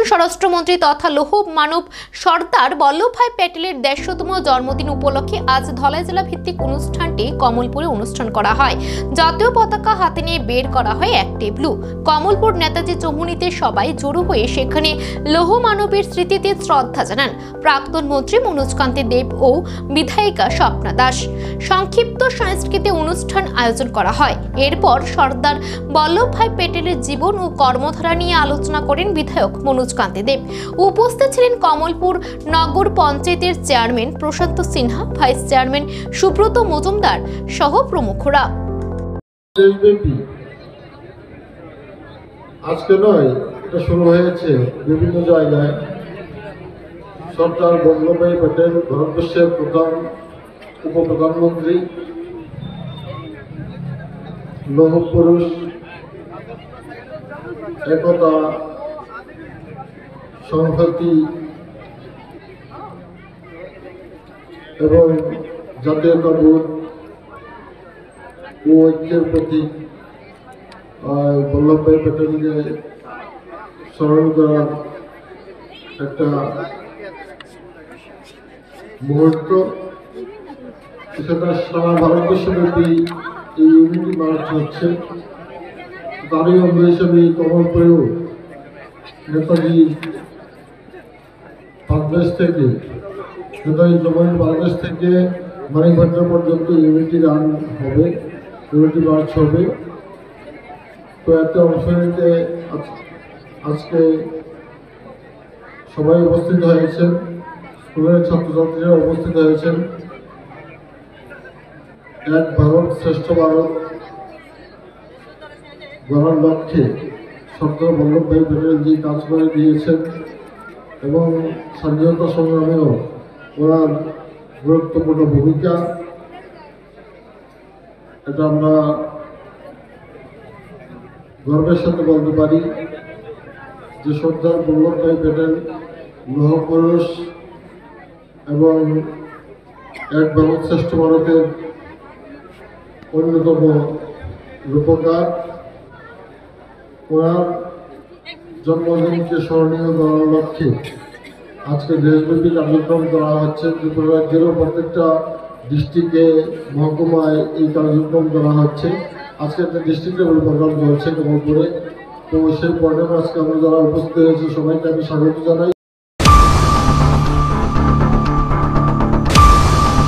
স্বরাষ্ট্রমন্ত্রী তথা লৌহ মানব সর্দার বল্লভভাই প্যাটেলের ১৫০তম জন্মদিন উপলক্ষে আজ ধলাই জেলা ভিত্তিক অনুষ্ঠানটি কমলপুরে অনুষ্ঠান করা হয়। জাতীয় পতাকা হাতে নিয়ে বের করা হয় এক টেবলু। কমলপুর নেতাজি চৌমুহনীতে সবাই জড়ো হয়ে সেখানে লৌহ মানবের স্মৃতিতে শ্রদ্ধা জানান প্রাক্তন মন্ত্রী মনোজ কান্তি দেব ও বিধায়িকা স্বপ্না দাস। সংক্ষিপ্ত সাংস্কৃতিক অনুষ্ঠান আয়োজন করা হয়। এরপর সর্দার বল্লভভাই প্যাটেলের জীবন ও কর্মধারা নিয়ে আলোচনা করেন বিধায়ক মনোজ কান্তি দেব। উপস্থিত ছিলেন কমলপুর নগর পঞ্চায়েতের চেয়ারম্যান প্রশান্ত সিনহা, ভাইস চেয়ারম্যান সুব্রত মজুমদার সহ প্রমুখরা। আজকে নয়, এটা শুরু হয়েছে বিভিন্ন জায়গায়। সর্দার বল্লভভাই প্যাটেল ভারতবর্ষের প্রথম উপপ্রধানমন্ত্রী, লৌহ পুরুষ, একতা, সংহতি এবং জাতীয়তাবোধ ও ঐক্যের প্রতীক বল্লভভাই প্যাটেলকে স্মরণ করার একটা মুহূর্ত। সেটা সারা ভারতবর্ষব্যাপী এই ইউনিটি মার্চ হচ্ছে। তারই অঙ্গ হিসেবে কমলপুরেও নেতাজি বাংলাদেশ থেকে মানিকঘাটা পর্যন্ত ইউনিটি রান হবে, ইউনিটি মার্চ হবে। তো এতে অংশ নিতে আজকে সবাই উপস্থিত হয়েছেন, স্কুলের ছাত্রছাত্রীরা উপস্থিত হয়েছেন। এক ভারত শ্রেষ্ঠ ভারত গড়ার লক্ষ্যে সর্দার বল্লভভাই প্যাটেল যে কাজ করে দিয়েছেন এবং স্বাধীনতা সংগ্রামেও ওনার গুরুত্বপূর্ণ ভূমিকা, এটা আমরা গর্বের সাথে বলতে পারি যে সর্দার বল্লভভাই প্যাটেল লৌহ পুরুষ এবং এক ভারত শ্রেষ্ঠ ভারতের অন্যতম রূপকার। ওনার জন্মদিনকে স্মরণীয় করার লক্ষ্যে আজকে দেশব্যাপী কার্যক্রম করা হচ্ছে। ত্রিপুরা রাজ্যেরও প্রত্যেকটা ডিস্ট্রিক্টে, মহকুমায় এই কার্যক্রম করা হচ্ছে। আজকে একটা ডিস্ট্রিক্ট লেভেল প্রোগ্রাম চলছে কমলপুরে। তো সেই প্রোগ্রামে আজকে আমরা যারা উপস্থিত হয়েছে সবাইকে আমি স্বাগত জানাই।